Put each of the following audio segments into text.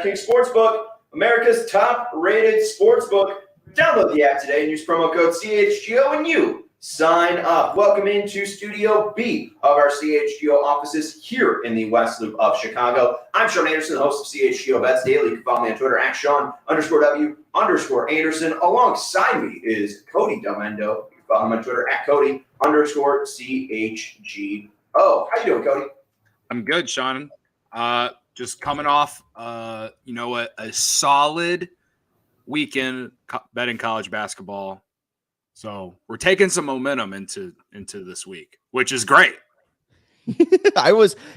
DraftKings Sportsbook, America's top-rated sportsbook. Download the app today and use promo code CHGO and you sign up. Welcome into Studio B of our CHGO offices here in the West Loop of Chicago. I'm Sean Anderson, the host of CHGO Bets Daily. You can follow me on Twitter at Sean_W_Anderson. Alongside me is Cody Delmendo. You can follow him on Twitter at Cody_CHGO. How you doing, Cody? I'm good, Sean. Just coming off, a solid weekend betting college basketball. So we're taking some momentum into this week, which is great.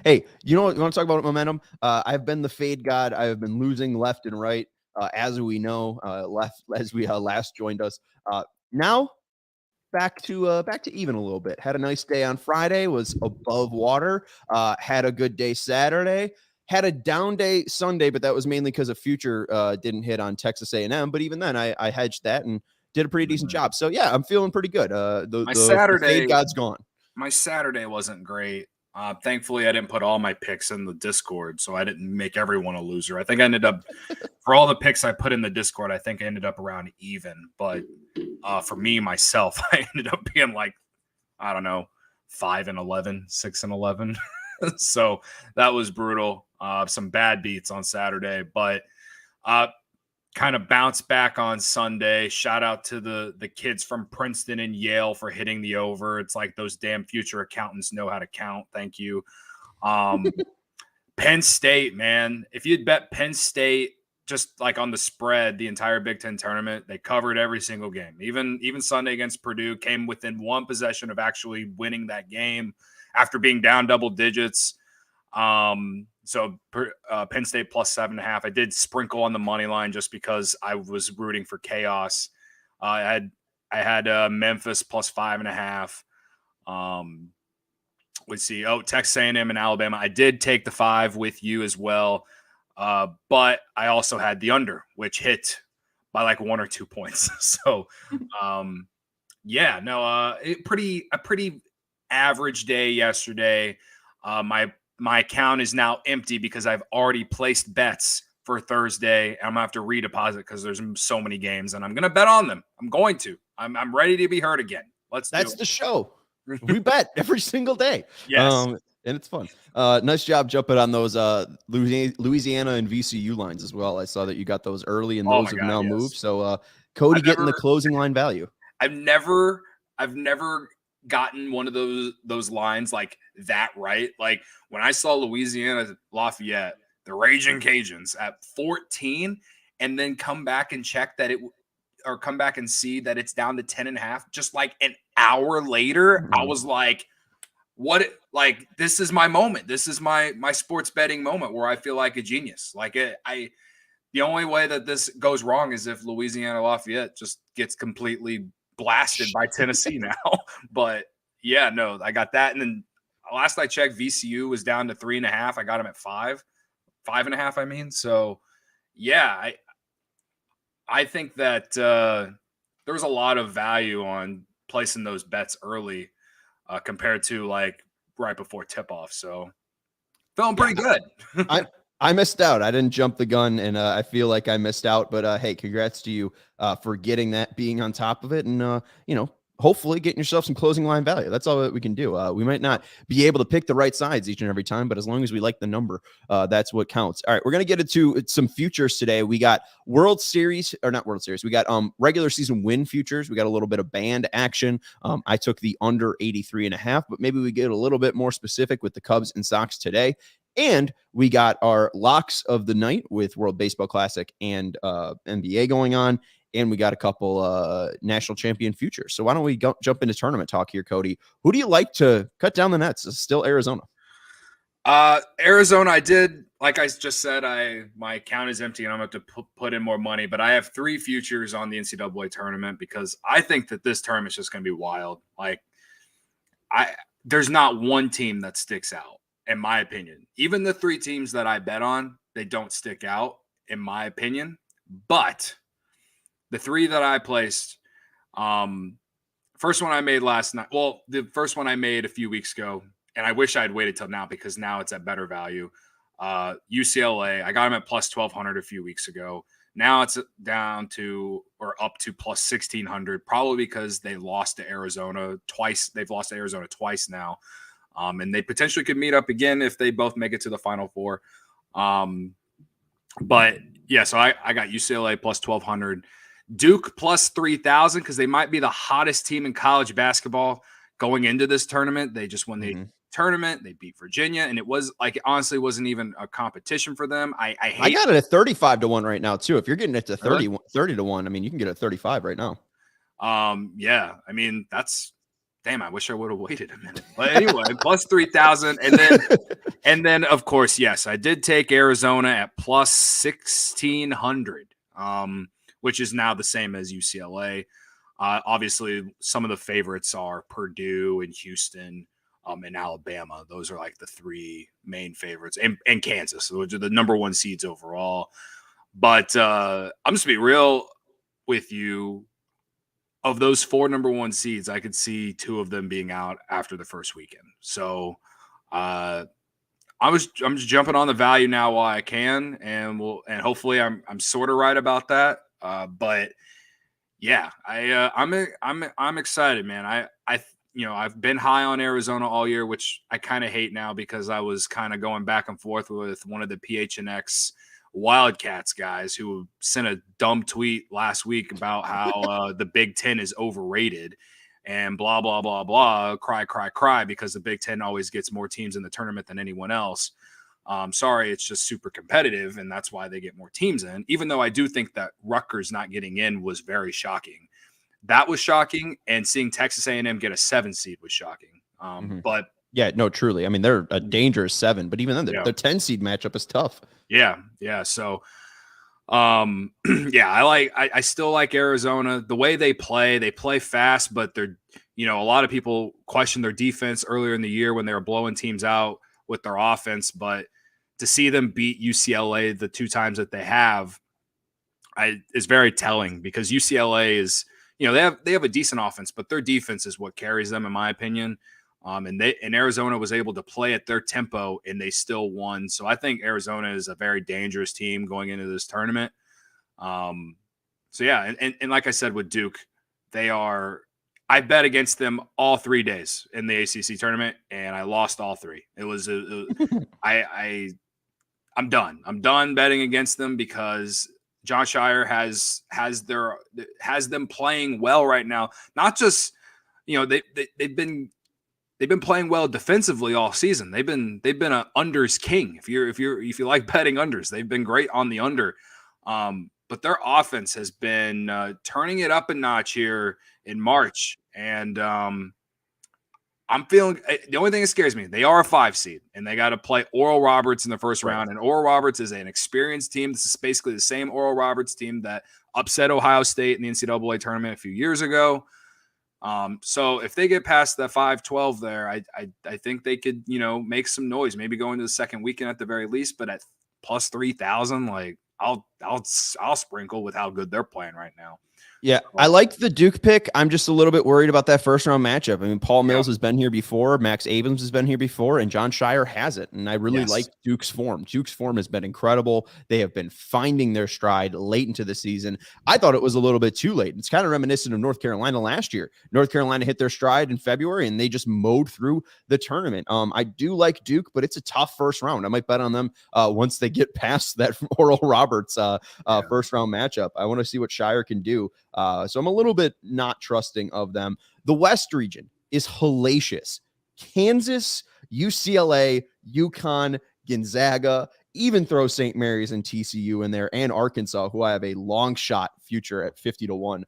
Hey, you want to talk about momentum? I've been the fade god. I have been losing left and right, as we know, last joined us. Now back to even a little bit. Had a nice day on Friday, was above water. Had a good day Saturday. Had a down day Sunday, but that was mainly because a future didn't hit on Texas A&M. But even then, I hedged that and did a pretty decent job. So yeah, I'm feeling pretty good. The fade god's gone. My Saturday wasn't great. Thankfully, I didn't put all my picks in the Discord, so I didn't make everyone a loser. I think I ended up, for all the picks I put in the Discord, I think I ended up around even. But for me, myself, I ended up being like, I don't know, 5-11, 6-11. So that was brutal. Some bad beats on Saturday, but kind of bounced back on Sunday. Shout out to the kids from Princeton and Yale for hitting the over. It's like those damn future accountants know how to count. Thank you. Penn State, man. If you'd bet Penn State just like on the spread the entire Big Ten tournament, they covered every single game. Even Sunday against Purdue came within one possession of actually winning that game after being down double digits. So Penn State plus 7.5. I did sprinkle on the money line just because I was rooting for chaos. I had Memphis plus 5.5. Let's see. Texas A&M and Alabama. I did take the 5 with you as well, but I also had the under, which hit by like 1 or 2 points. So, a pretty average day yesterday. My account is now empty because I've already placed bets for Thursday. I'm gonna have to redeposit because there's so many games, and I'm gonna bet on them. I'm going to. I'm ready to be heard again. That's the show. We bet every single day. Yes, and it's fun. Nice job jumping on those Louisiana and VCU lines as well. I saw that you got those early, and those have now moved. So Cody getting the closing line value. I've never gotten one of those lines like that right. Like when I saw Louisiana Lafayette, the Raging Cajuns at 14, and then come back and check that come back and see that it's down to 10.5 just like an hour later. I was like, what? Like, this is my moment. This is my sports betting moment where I feel like a genius. Like the only way that this goes wrong is if Louisiana Lafayette just gets completely blasted by Tennessee now. But yeah, no, I got that. And then last I checked, VCU was down to 3.5. I got them at 5.5. I mean, so yeah, I think that there was a lot of value on placing those bets early compared to like right before tip off. So feeling pretty good. I missed out. I didn't jump the gun, and I feel like I missed out. But hey, congrats to you for getting that, being on top of it, and hopefully getting yourself some closing line value. That's all that we can do. We might not be able to pick the right sides each and every time, but as long as we like the number, that's what counts. All right, we're gonna get into some futures today. We got World Series, or not World Series. We got regular season win futures. We got a little bit of band action. I took the under 83.5, but maybe we get a little bit more specific with the Cubs and Sox today. And we got our locks of the night with World Baseball Classic and NBA going on. And we got a couple national champion futures. So why don't we jump into tournament talk here, Cody? Who do you like to cut down the nets? It's still Arizona. Arizona, I did, like I just said, my account is empty and I'm going to have to put in more money. But I have 3 futures on the NCAA tournament because I think that this tournament is just going to be wild. Like, there's not one team that sticks out. In my opinion, even the 3 teams that I bet on, they don't stick out, in my opinion. But the 3 that I placed, first one I made last night. Well, the first one I made a few weeks ago, and I wish I'd waited till now because now it's at better value. UCLA, I got them at plus 1,200 a few weeks ago. Now it's down to or up to plus 1,600, probably because they lost to Arizona twice. They've lost to Arizona twice now. And they potentially could meet up again if they both make it to the Final Four. But yeah, so I got UCLA plus 1,200, Duke plus 3,000 because they might be the hottest team in college basketball going into this tournament. They just won the tournament. They beat Virginia, and it was like it honestly wasn't even a competition for them. I got it at 35-1 right now too. If you're getting it to 30 Really? 30-1, I mean, you can get it at 35 right now. Yeah, I mean that's damn. I wish I would have waited a minute. But anyway, plus 3,000, and then of course, yes, I did take Arizona at plus 1,600, which is now the same as UCLA. Obviously, some of the favorites are Purdue and Houston. And Alabama. Those are like the three main favorites, and Kansas, which are the number one seeds overall. But I'm just be real with you. Of those four number one seeds, I could see two of them being out after the first weekend. So I'm just jumping on the value now while I can, and hopefully I'm sort of right about that. But yeah, I'm excited, man. I've been high on Arizona all year, which I kind of hate now because I was kind of going back and forth with one of the PHNX Wildcats guys who sent a dumb tweet last week about how the Big Ten is overrated and blah, blah, blah, blah, cry, because the Big Ten always gets more teams in the tournament than anyone else. Sorry, it's just super competitive, and that's why they get more teams in, even though I do think that Rutgers not getting in was very shocking. That was shocking, and seeing Texas A&M get a 7 seed was shocking. But yeah, no, truly. I mean, they're a dangerous 7, but even then, the 10 seed matchup is tough. Yeah. So, I still like Arizona. The way they play fast, but they're, a lot of people question their defense earlier in the year when they were blowing teams out with their offense. But to see them beat UCLA the 2 times that they have, is very telling because UCLA is. They have a decent offense, but their defense is what carries them, in my opinion. And Arizona was able to play at their tempo, and they still won. So I think Arizona is a very dangerous team going into this tournament. And like I said with Duke, I bet against them all 3 days in the ACC tournament, and I lost all 3. It was I'm done. I'm done betting against them because John Shire has them playing well right now. Not just they've been playing well defensively all season. They've been an unders king. If you like betting unders, they've been great on the under. But their offense has been turning it up a notch here in March, and I'm feeling the only thing that scares me, they are a 5 seed and they got to play Oral Roberts in the first round. And Oral Roberts is an experienced team. This is basically the same Oral Roberts team that upset Ohio State in the NCAA tournament a few years ago. So if they get past that 5-12 there, I think they could, make some noise, maybe go into the second weekend at the very least, but at plus 3,000, like I'll sprinkle with how good they're playing right now. Yeah, I like the Duke pick. I'm just a little bit worried about that first round matchup. I mean, Paul Mills has been here before, Max Abrams has been here before, and John Shire hasn't. And I really like Duke's form. Duke's form has been incredible. They have been finding their stride late into the season. I thought it was a little bit too late. It's kind of reminiscent of North Carolina last year. North Carolina hit their stride in February, and they just mowed through the tournament. I do like Duke, but it's a tough first round. I might bet on them once they get past that Oral Roberts first round matchup. I want to see what Shire can do. So I'm a little bit not trusting of them. The West region is hellacious. Kansas, UCLA, UConn, Gonzaga, even throw St. Mary's and TCU in there, and Arkansas, who I have a long shot future at 50-1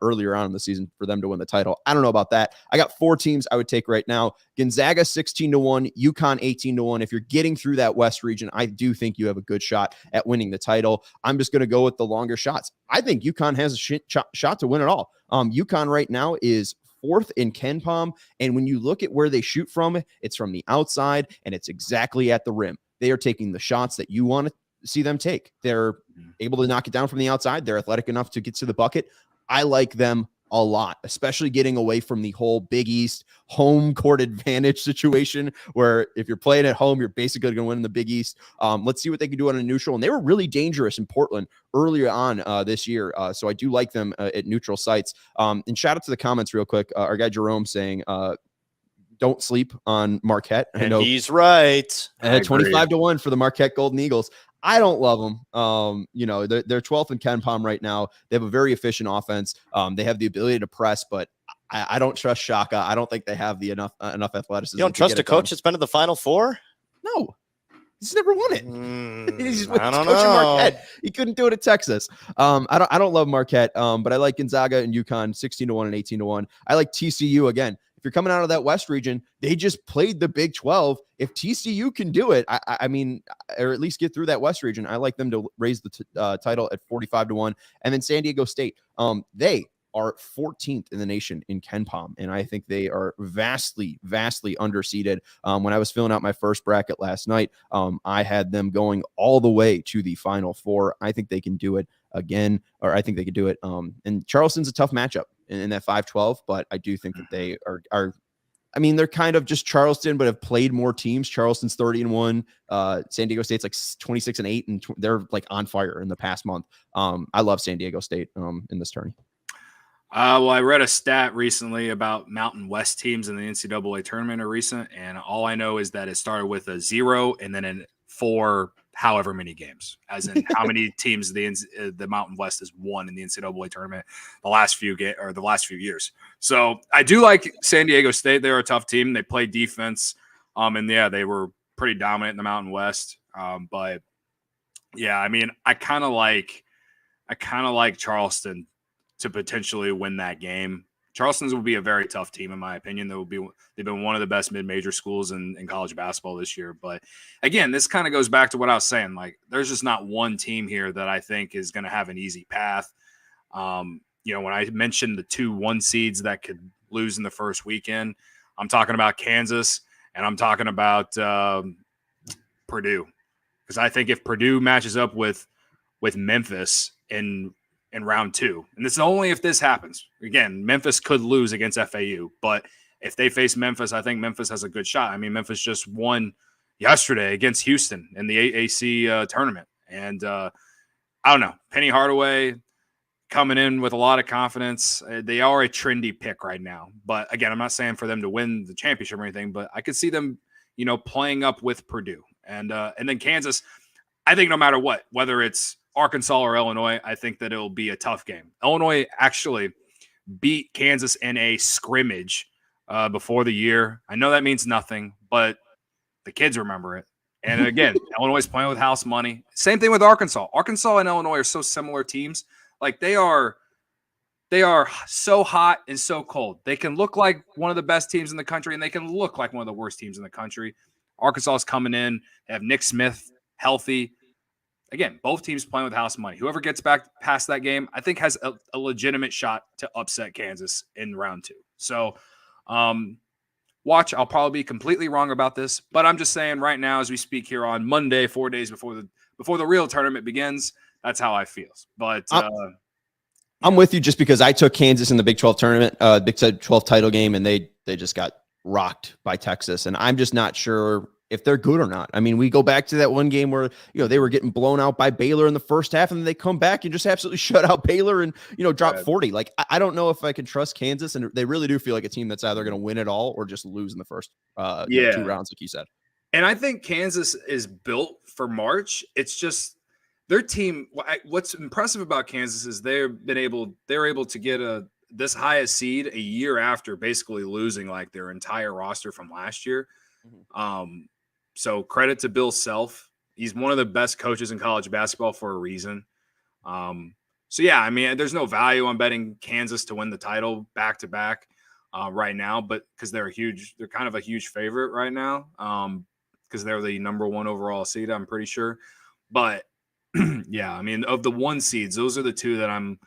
earlier on in the season for them to win the title. I don't know about that. I got 4 teams I would take right now. Gonzaga 16-1, UConn 18-1. If you're getting through that West region, I do think you have a good shot at winning the title. I'm just going to go with the longer shots. I think UConn has a shot to win it all. UConn right now is 4th in KenPom, and when you look at where they shoot from, it's from the outside, and it's exactly at the rim. They are taking the shots that you want to see them take. They're able to knock it down from the outside. They're athletic enough to get to the bucket. I like them a lot, especially getting away from the whole Big East home court advantage situation where if you're playing at home, you're basically going to win in the Big East. Let's see what they can do on a neutral. And they were really dangerous in Portland earlier on this year. So I do like them at neutral sites. And shout out to the comments real quick. Our guy Jerome saying, don't sleep on Marquette. I And know he's right. 25-1 for the Marquette Golden Eagles. I don't love them. They're 12th in Ken Palm right now. They have a very efficient offense. They have the ability to press, but I don't trust Shaka. I don't think they have the enough athleticism. You don't trust a coach that's been to the Final Four? No. He's never won it. He's I don't coaching know. Marquette. He couldn't do it at Texas. I don't love Marquette, but I like Gonzaga and UConn 16-1 and 18-1. I like TCU again. If you're coming out of that West region, they just played the Big 12. If TCU can do it, I mean, or at least get through that West region, I like them to raise the title at 45-1. And then San Diego State, they are 14th in the nation in Ken Palm, and I think they are vastly, vastly underseeded. When I was filling out my first bracket last night, I had them going all the way to the Final Four. I think they can do it again, or I think they could do it. And Charleston's a tough matchup in that 5-12, but I do think that they are. I mean, they're kind of just Charleston, but have played more teams. Charleston's 30-1. San Diego State's like 26-8, and they're like on fire in the past month. I love San Diego State in this tourney. Well, I read a stat recently about Mountain West teams in the NCAA tournament recent, and all I know is that it started with a 0 and then in 4 however many games, as in how many teams the Mountain West has won in the NCAA tournament the last few years. So I do like San Diego State. They're a tough team. They play defense, and yeah, they were pretty dominant in the Mountain West. But yeah, I mean, I kind of like Charleston to potentially win that game. Charleston's will be a very tough team, in my opinion. They've been one of the best mid-major schools in college basketball this year. But again, this kind of goes back to what I was saying. Like, there's just not one team here that I think is going to have an easy path. When I mentioned the 2 1 seeds that could lose in the first weekend, I'm talking about Kansas and I'm talking about Purdue. Because I think if Purdue matches up with Memphis in round 2. And this is only if this happens. Again, Memphis could lose against FAU, but if they face Memphis, I think Memphis has a good shot. I mean, Memphis just won yesterday against Houston in the AAC tournament. And I don't know, Penny Hardaway coming in with a lot of confidence. They are a trendy pick right now. But again, I'm not saying for them to win the championship or anything, but I could see them, playing up with Purdue. And then Kansas, I think no matter what, whether it's Arkansas or Illinois, I think that it'll be a tough game. Illinois actually beat Kansas in a scrimmage before the year. I know that means nothing, but the kids remember it. And again, Illinois is playing with house money. Same thing with Arkansas. Arkansas and Illinois are so similar teams. Like they are so hot and so cold. They can look like one of the best teams in the country, and they can look like one of the worst teams in the country. Arkansas is coming in. They have Nick Smith healthy. Again, both teams playing with house money. Whoever gets back past that game, I think has a legitimate shot to upset Kansas in round 2. So watch. I'll probably be completely wrong about this, but I'm just saying right now as we speak here on Monday, 4 days before the real tournament begins, that's how I feel. But I'm with you just because I took Kansas in the Big 12 tournament, Big 12 title game, and they just got rocked by Texas. And I'm just not sure if they're good or not. I mean, we go back to that one game where, they were getting blown out by Baylor in the first half, and then they come back and just absolutely shut out Baylor and, drop 40. Like, I don't know if I can trust Kansas, and they really do feel like a team that's either going to win it all or just lose in the first 2 rounds, like you said. And I think Kansas is built for March. It's just their team. What's impressive about Kansas is they're able to get this highest seed a year after basically losing like their entire roster from last year. Mm-hmm. So credit to Bill Self. He's one of the best coaches in college basketball for a reason. So yeah, I mean, there's no value on betting Kansas to win the title back to back right now, but because they're kind of a huge favorite right now. Because they're the number 1 overall seed, I'm pretty sure. But yeah, I mean, of the 1 seeds, those are the 2 that I'm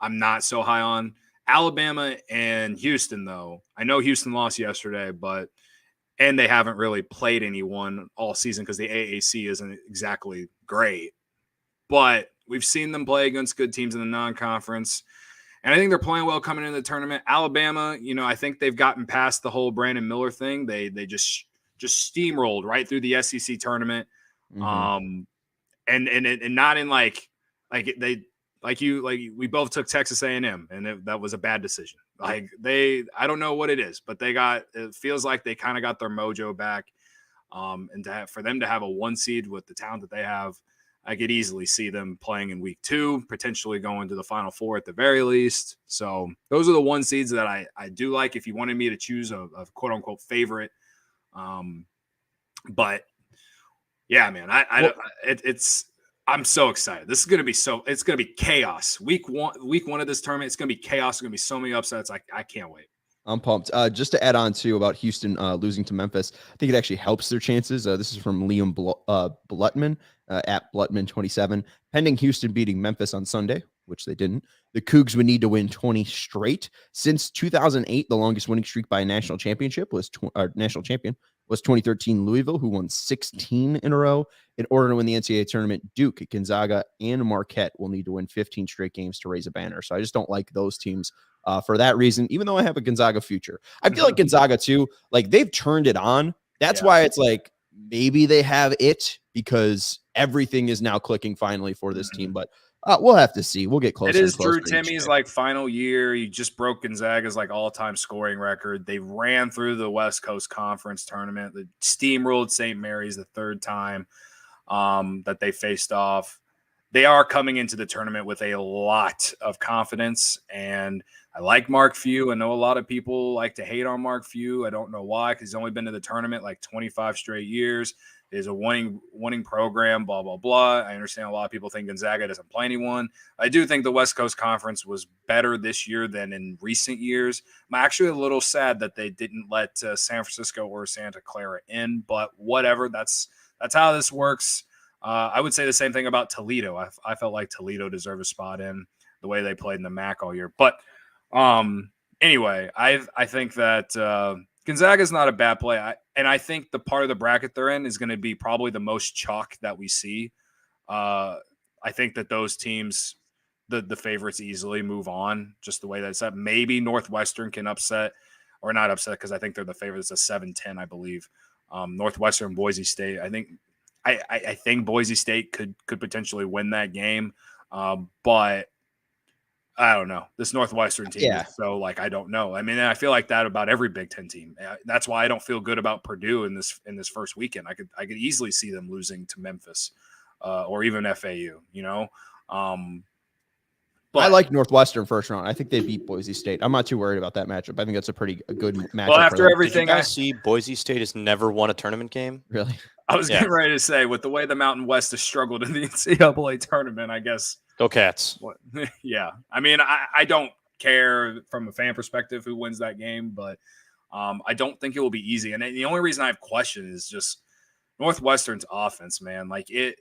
not so high on. Alabama and Houston, though. I know Houston lost yesterday, and they haven't really played anyone all season because the AAC isn't exactly great. But we've seen them play against good teams in the non-conference. And I think they're playing well coming into the tournament. Alabama, I think they've gotten past the whole Brandon Miller thing. They just steamrolled right through the SEC tournament. Mhm. And not in like we both took Texas A&M, and that was a bad decision. I don't know what it is, but it feels like they kind of got their mojo back. And for them to have a 1 seed with the talent that they have, I could easily see them playing in week 2, potentially going to the Final Four at the very least. So those are the 1 seeds that I do like. If you wanted me to choose a quote unquote favorite, but yeah, man, I'm so excited. This is going to be it's going to be chaos. Week one of this tournament, it's going to be chaos. It's going to be so many upsets. I can't wait. I'm pumped. Just to add on to about Houston losing to Memphis, I think it actually helps their chances. This is from Liam Blutman at Blutman27. Pending Houston beating Memphis on Sunday, which they didn't, the Cougs would need to win 20 straight. Since 2008, the longest winning streak by a national champion was 2013 Louisville, who won 16 in a row. In order to win the NCAA tournament, Duke, Gonzaga, and Marquette will need to win 15 straight games to raise a banner. So I just don't like those teams for that reason, even though I have a Gonzaga future. I feel like Gonzaga too, like they've turned it on. That's why it's like maybe they have it, because everything is now clicking finally for this team. But we'll have to see. We'll get closer. It is and closer Drew Timmy's like final year. He just broke Gonzaga's like all-time scoring record. They ran through the West Coast Conference tournament. They steamrolled St. Mary's the 3rd time that they faced off. They are coming into the tournament with a lot of confidence, and I like Mark Few. I know a lot of people like to hate on Mark Few. I don't know why, because he's only been to the tournament like 25 straight years. Is a winning program, blah, blah, blah. I understand a lot of people think Gonzaga doesn't play anyone. I do think the West Coast Conference was better this year than in recent years. I'm actually a little sad that they didn't let San Francisco or Santa Clara in, but whatever. That's how this works. I would say the same thing about Toledo. I felt like Toledo deserved a spot in the way they played in the MAC all year. But anyway, I think that Gonzaga is not a bad play. And I think the part of the bracket they're in is going to be probably the most chalk that we see. I think that those teams, the favorites, easily move on, just the way that it's set. Maybe Northwestern can upset, or not upset, because I think they're the favorites. It's a 7-10, I believe. Northwestern, Boise State. I think Boise State could potentially win that game, but I don't know. This Northwestern team is so I don't know. I mean, I feel like that about every Big Ten team. That's why I don't feel good about Purdue in this first weekend. I could easily see them losing to Memphis or even FAU. But I like Northwestern first round. I think they beat Boise State. I'm not too worried about that matchup. I think that's a pretty good matchup. Well, after everything, I see Boise State has never won a tournament game. Really? I was getting ready to say, with the way the Mountain West has struggled in the NCAA tournament, I guess. Go Cats. Yeah. I mean, I don't care from a fan perspective who wins that game, but I don't think it will be easy. And the only reason I have questions is just Northwestern's offense, man. Like if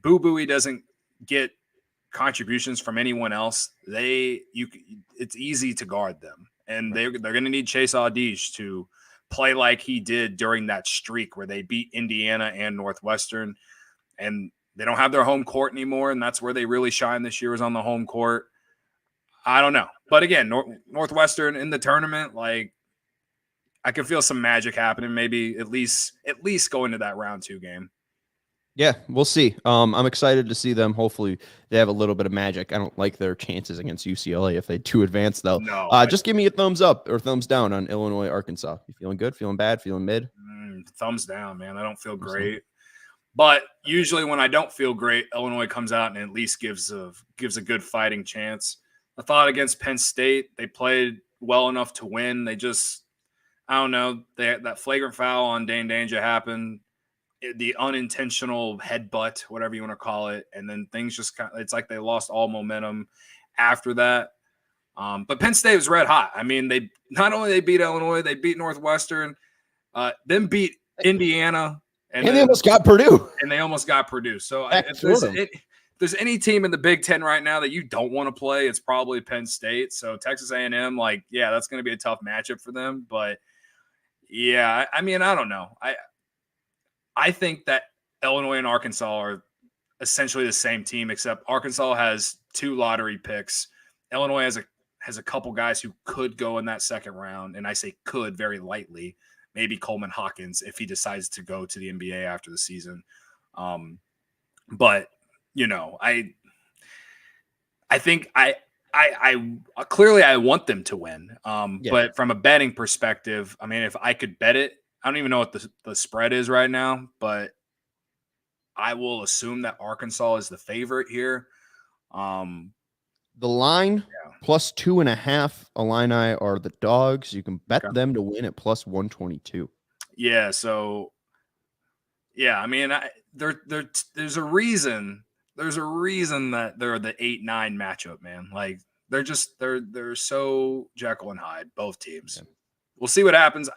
Boo Booey doesn't get contributions from anyone else, it's easy to guard them. And they're going to need Chase Audige to play like he did during that streak where they beat Indiana and Northwestern, and they don't have their home court anymore, and that's where they really shine this year, is on the home court. I don't know. But again, Northwestern in the tournament, like, I could feel some magic happening, maybe at least go into that round 2 game. Yeah, we'll see. I'm excited to see them. Hopefully they have a little bit of magic. I don't like their chances against UCLA if they do advance, though. No, just give me a thumbs up or thumbs down on Illinois, Arkansas. You feeling good? Feeling bad? Feeling mid? Thumbs down, man. I don't feel great. But usually when I don't feel great, Illinois comes out and at least gives a good fighting chance. I thought against Penn State, they played well enough to win. They just, I don't know, that flagrant foul on Dane Danger happened. The unintentional headbutt, whatever you want to call it, and then things just it's like they lost all momentum after that. But Penn State was red hot. I mean, they not only beat Illinois, they beat Northwestern, then beat Indiana, and they almost got Purdue. And they almost got Purdue. So if there's any team in the Big Ten right now that you don't want to play, it's probably Penn State. So Texas A&M, that's going to be a tough matchup for them. But yeah, I mean, I don't know. I think that Illinois and Arkansas are essentially the same team, except Arkansas has 2 lottery picks Illinois has a couple guys who could go in that second round, and I say could very lightly. Maybe Coleman Hawkins if he decides to go to the NBA after the season. But I think I clearly I want them to win. But from a betting perspective, I mean, if I could bet it, I don't even know what the spread is right now, but I will assume that Arkansas is the favorite here. The line plus 2.5 Illini are the dogs. You can bet them to win at plus 122. Yeah. So, yeah, I mean, there's a reason. There's a reason that they're the 8-9 matchup, man. Like they're so Jekyll and Hyde, both teams. Yeah. We'll see what happens.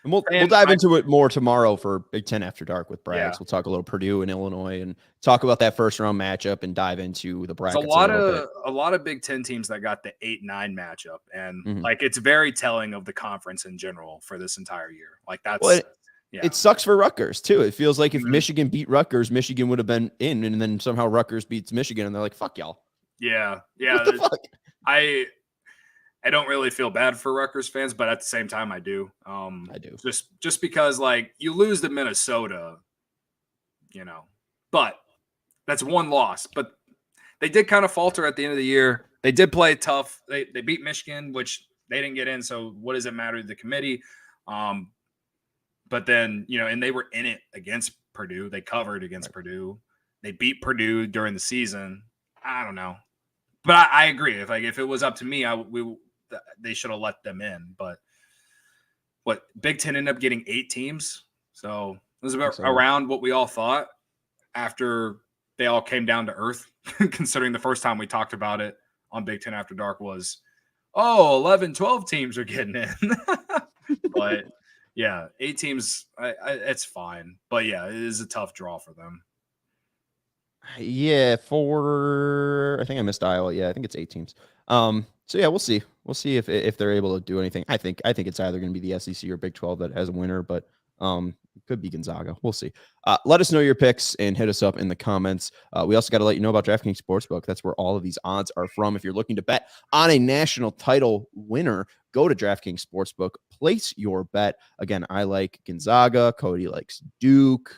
We'll dive into it more tomorrow for Big Ten After Dark with Braggs. Yeah. We'll talk a little Purdue and Illinois and talk about that first round matchup and dive into the brackets. There's a lot of Big Ten teams that got the 8-9 matchup, and like it's very telling of the conference in general for this entire year. Like that's. It sucks for Rutgers too. It feels like if Michigan beat Rutgers, Michigan would have been in, and then somehow Rutgers beats Michigan, and they're like, "Fuck y'all." Yeah. What the fuck? I don't really feel bad for Rutgers fans, but at the same time, I do. I do. Just because like you lose to Minnesota, but that's one loss. But they did kind of falter at the end of the year. They did play tough. They beat Michigan, which they didn't get in. So what does it matter to the committee? But then, and they were in it against Purdue. They covered against Purdue. They beat Purdue during the season. I don't know. But I agree. If it was up to me, they should have let them in. But Big Ten ended up getting 8 teams. So it was about around what we all thought after they all came down to earth, considering the first time we talked about it on Big Ten After Dark was, 11, 12 teams are getting in. But yeah, 8 teams, it's fine. But yeah, it is a tough draw for them. Yeah, I think I missed Iowa. Yeah, I think it's 8 teams. So yeah, we'll see. We'll see if they're able to do anything. I think it's either going to be the SEC or Big 12 that has a winner, but it could be Gonzaga. We'll see. Let us know your picks and hit us up in the comments. We also got to let you know about DraftKings Sportsbook. That's where all of these odds are from. If you're looking to bet on a national title winner, go to DraftKings Sportsbook, place your bet. Again, I like Gonzaga. Cody likes Duke.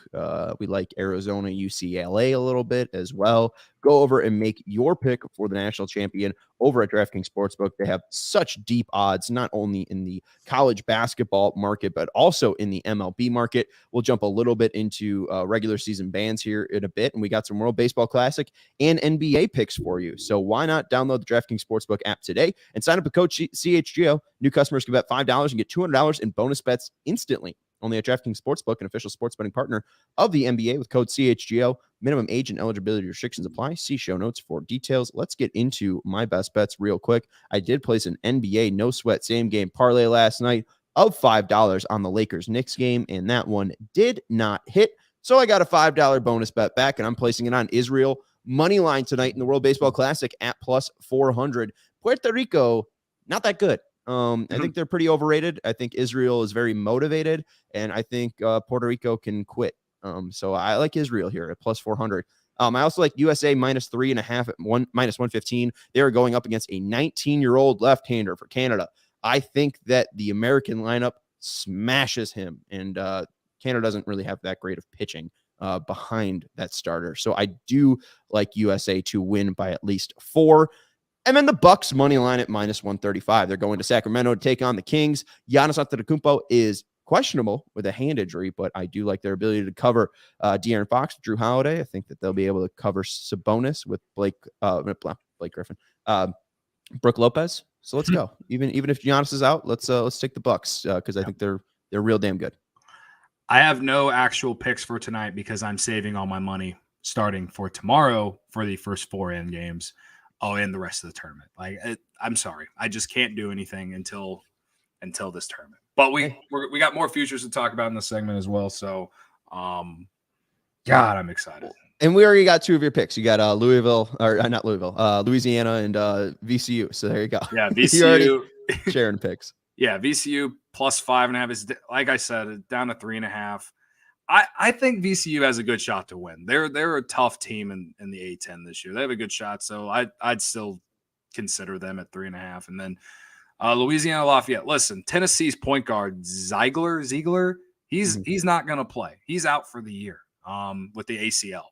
We like Arizona, UCLA a little bit as well. Go over and make your pick for the national champion over at DraftKings Sportsbook. They have such deep odds, not only in the college basketball market, but also in the MLB market. We'll jump a little bit into regular season bands here in a bit, and we got some World Baseball Classic and NBA picks for you. So why not download the DraftKings Sportsbook app today and sign up with code CHGO. New customers can bet $5 and get $200 in bonus bets instantly. Only at DraftKings Sportsbook, an official sports betting partner of the NBA with code CHGO. Minimum age and eligibility restrictions apply. See show notes for details. Let's get into my best bets real quick. I did place an NBA no sweat same game parlay last night of $5 on the Lakers-Knicks game, and that one did not hit. So I got a $5 bonus bet back, and I'm placing it on Israel money line tonight in the World Baseball Classic at plus 400. Puerto Rico, not that good. I think they're pretty overrated. I think Israel is very motivated, and I think Puerto Rico can quit. So I like Israel here at plus 400. I also like USA minus 3.5 at minus 115. They are going up against a 19-year-old left-hander for Canada. I think that the American lineup smashes him, and Canada doesn't really have that great of pitching behind that starter. So I do like USA to win by at least 4. And then the Bucks money line at minus 135. They're going to Sacramento to take on the Kings. Giannis Antetokounmpo is questionable with a hand injury, but I do like their ability to cover De'Aaron Fox, Drew Holiday. I think that they'll be able to cover Sabonis with Blake Griffin, Brooke Lopez. So let's go. Even if Giannis is out, let's take the Bucks because I think they're real damn good. I have no actual picks for tonight because I'm saving all my money starting for tomorrow for the first 4 end games. And the rest of the tournament. I'm sorry, I just can't do anything until this tournament. But we got more futures to talk about in this segment as well. So, God, I'm excited. And we already got 2 of your picks. You got not Louisiana and VCU. So there you go. Yeah, VCU sharing picks. Yeah, VCU plus 5.5 is, like I said, down to 3.5. I think VCU has a good shot to win. They're a tough team in the A-10 this year. They have a good shot, so I'd still consider them at 3.5. And then Louisiana Lafayette. Listen, Tennessee's point guard Ziegler, he's not going to play. He's out for the year with the ACL,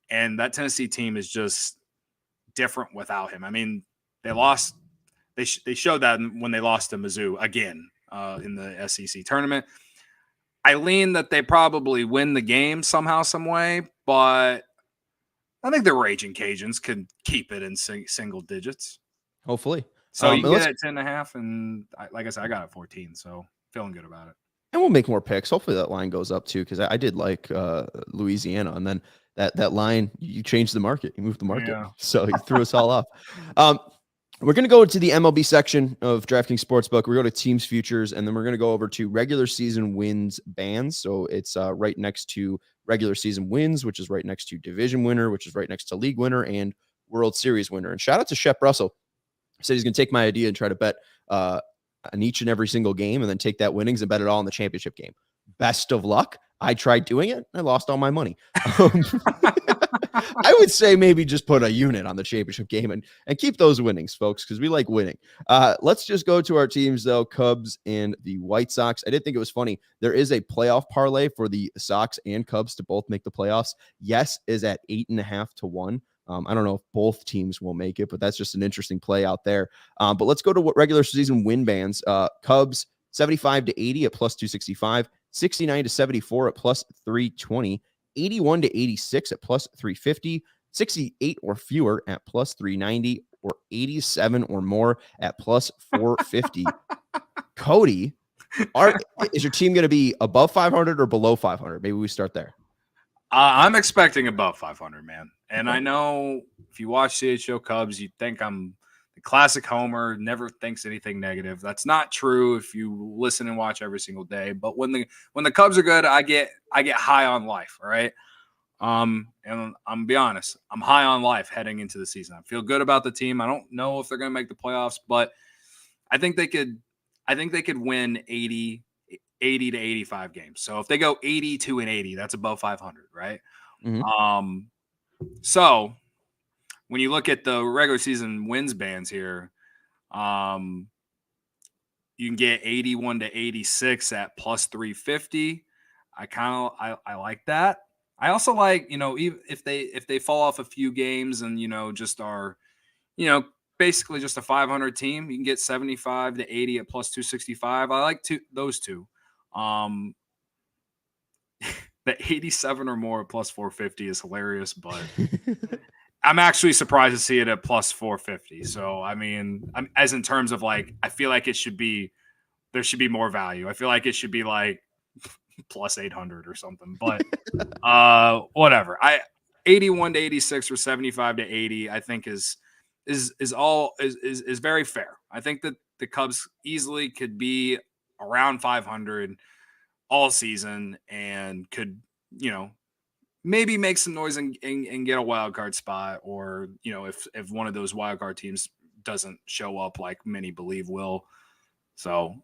and that Tennessee team is just different without him. I mean, they lost. They showed that when they lost to Mizzou again in the SEC tournament. I lean that they probably win the game somehow, some way, but I think the Raging Cajuns could keep it in single digits. Hopefully. So you get it at 10.5, and like I said, I got it 14, so feeling good about it. And we'll make more picks. Hopefully that line goes up too, because I did like Louisiana, and then that line, you changed the market, you moved the market, so you threw us all off. We're going to go to the MLB section of DraftKings Sportsbook. We go to teams futures, and then we're going to go over to regular season wins bands. So it's right next to regular season wins, which is right next to division winner, which is right next to league winner and World Series winner. And shout out to Shep Russell. He said he's going to take my idea and try to bet on each and every single game, and then take that winnings and bet it all in the championship game. Best of luck. I tried doing it. I lost all my money. I would say maybe just put a unit on the championship game and keep those winnings, folks, because we like winning. Let's just go to our teams, though, Cubs and the White Sox. I did think it was funny. There is a playoff parlay for the Sox and Cubs to both make the playoffs. Yes is at 8.5 to 1. I don't know if both teams will make it, but that's just an interesting play out there. But let's go to what regular season win bands. Cubs 75 to 80 at plus 265, 69 to 74 at plus 320, 81 to 86 at plus 350, 68 or fewer at plus 390, or 87 or more at plus 450. Cody, is your team going to be above 500 or below 500? Maybe we start there. I'm expecting above 500, man. And I know if you watch CHGO Cubs, you think I'm the classic homer, never thinks anything negative. That's not true if you listen and watch every single day. But when the Cubs are good, I get high on life, all right? And I'm gonna be honest, I'm high on life heading into the season. I feel good about the team. I don't know if they're gonna make the playoffs, but I think they could win 80 to 85 games. So if they go 82 and 80, that's above 500, right? Mm-hmm. So when you look at the regular season wins bands here, you can get 81 to 86 at plus 350. I like that. I also like, even if they fall off a few games and, just are, basically just a 500 team, you can get 75 to 80 at plus 265. I like those two. The 87 or more at plus 450 is hilarious, but I'm actually surprised to see it at plus 450. So, I mean, as in terms of like, I feel like there should be more value. I feel like it should be like plus 800 or something, but whatever. 81 to 86 or 75 to 80, I think is very fair. I think that the Cubs easily could be around 500 all season and could, maybe make some noise and get a wild card spot, or, if one of those wild card teams doesn't show up like many believe will. So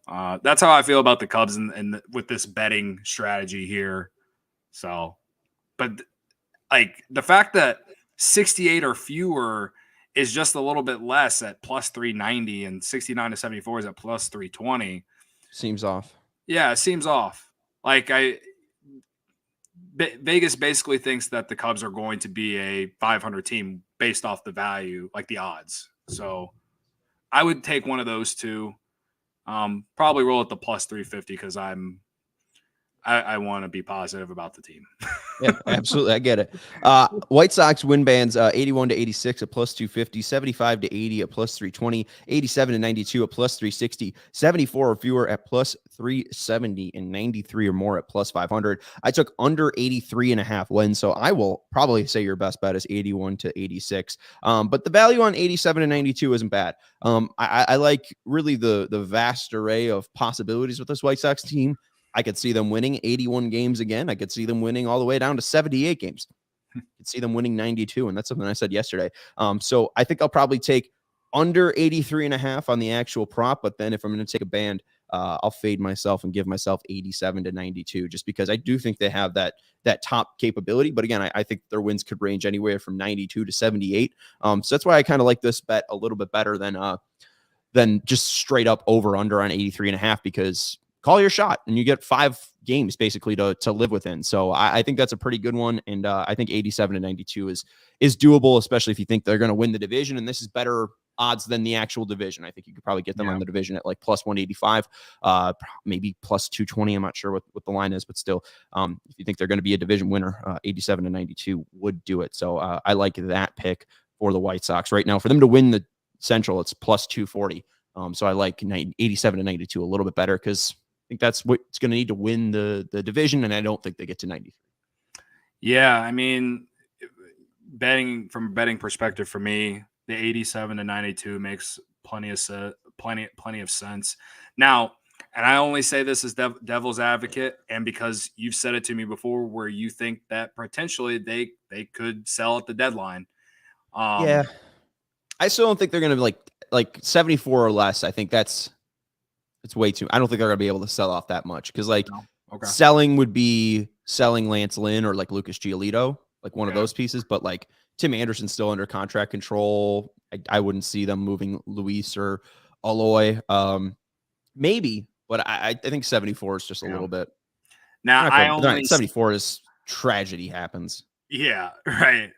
that's how I feel about the Cubs and with this betting strategy here. So, but like the fact that 68 or fewer is just a little bit less at plus 390 and 69 to 74 is at plus 320. Seems off. Yeah, it seems off. Like Vegas basically thinks that the Cubs are going to be a 500 team based off the value, like the odds. So I would take one of those two. Probably roll at the plus 350 because I want to be positive about the team. Yeah, absolutely. I get it. White Sox win bands 81 to 86 at plus 250, 75 to 80 at plus 320, 87 to 92 at plus 360, 74 or fewer at plus 370, and 93 or more at plus 500. I took under 83.5 wins, so I will probably say your best bet is 81 to 86. But the value on 87 and 92 isn't bad. I like really the vast array of possibilities with this White Sox team. I could see them winning 81 games again. I could see them winning all the way down to 78 games. I could see them winning 92, and that's something I said yesterday. So I think I'll probably take under 83.5 on the actual prop, but then if I'm going to take a band, I'll fade myself and give myself 87 to 92, just because I do think they have that top capability. But again, I think their wins could range anywhere from 92 to 78. So that's why I kind of like this bet a little bit better than just straight up over under on 83.5, because call your shot and you get 5 games basically to live within. So I think that's a pretty good one. And I think 87 to 92 is doable, especially if you think they're going to win the division. And this is better odds than the actual division. I think you could probably get them on the division at like plus 185, maybe plus 220. I'm not sure what the line is, but still, if you think they're going to be a division winner, 87 to 92 would do it. So I like that pick for the White Sox right now. For them to win the Central, it's plus 240. So I like 87 to 92 a little bit better, because I think that's what it's going to need to win the division, and I don't think they get to 93. Yeah, I mean, from a betting perspective for me, the 87 to 92 makes plenty of sense. Now, and I only say this as devil's advocate, and because you've said it to me before, where you think that potentially they could sell at the deadline. Yeah, I still don't think they're going to be like 74 or less. I think it's way too. I don't think they're going to be able to sell off that much, because selling would be selling Lance Lynn or like Lucas Giolito, like one of those pieces. But like Tim Anderson's still under contract control. I wouldn't see them moving Luis or Aloy. Maybe, but I think 74 is just a little bit. Now 74 is tragedy happens. Yeah, right.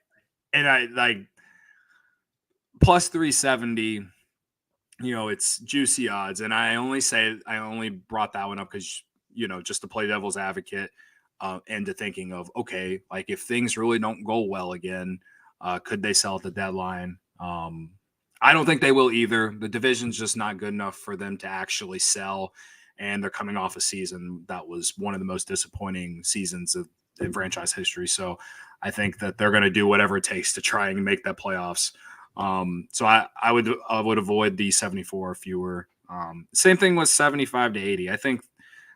And I like plus 370. It's juicy odds. And I only brought that one up because, just to play devil's advocate and to thinking of, okay, like if things really don't go well again, could they sell at the deadline? I don't think they will either. The division's just not good enough for them to actually sell. And they're coming off a season that was one of the most disappointing seasons in franchise history. So I think that they're going to do whatever it takes to try and make that playoffs. So I would avoid the 74 or fewer. Same thing with 75 to 80. I think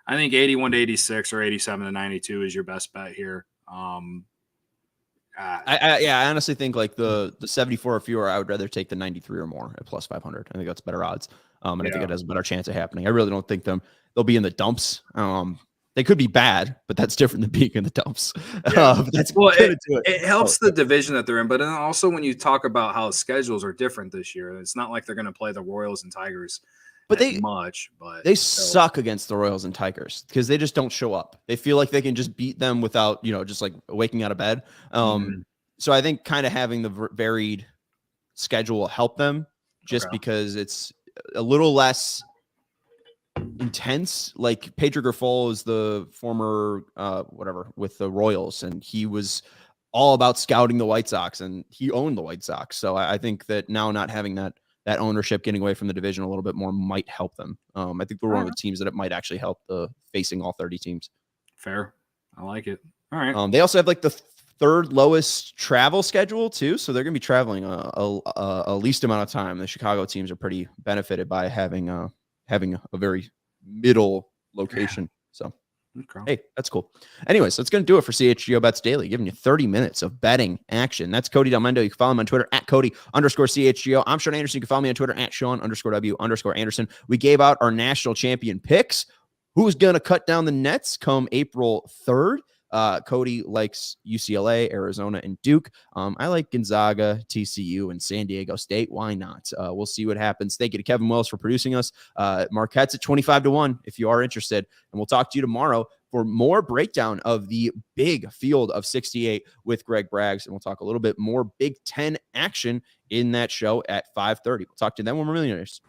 81 to 86 or 87 to 92 is your best bet here. I honestly think like the 74 or fewer, I would rather take the 93 or more at plus 500. I think that's better odds. And I think it has a better chance of happening. I really don't think they'll be in the dumps. They could be bad, but that's different than being in the dumps. Yeah. It helps the division that they're in, but then also when you talk about how schedules are different this year, it's not like they're going to play the Royals and Tigers but they suck against the Royals and Tigers because they just don't show up. They feel like they can just beat them without, just like waking out of bed. So I think kind of having the varied schedule will help them just because it's a little less intense. Like Pedro Grifol is the former with the Royals, and he was all about scouting the White Sox, and he owned the White Sox. So I think that now not having that ownership, getting away from the division a little bit more, might help them. I think we're one of the teams that it might actually help facing all 30 teams. Fair. I like it. All right. They also have like the third lowest travel schedule too. So they're going to be traveling a least amount of time. The Chicago teams are pretty benefited by having a very middle location. So, hey, that's cool. Anyways, that's going to do it for CHGO Bets Daily, giving you 30 minutes of betting action. That's Cody Del Mendo. You can follow him on Twitter at Cody_CHGO. I'm Sean Anderson. You can follow me on Twitter at Sean_W_Anderson. We gave out our national champion picks. Who's going to cut down the nets come April 3rd? Cody likes UCLA, Arizona, and Duke. I like Gonzaga, TCU, and San Diego State. Why not? We'll see what happens. Thank you to Kevin Wells for producing us. Marquette's at 25-1 if you are interested. And we'll talk to you tomorrow for more breakdown of the big field of 68 with Greg Braggs. And we'll talk a little bit more Big Ten action in that show at 5:30. We'll talk to them when we're millionaires.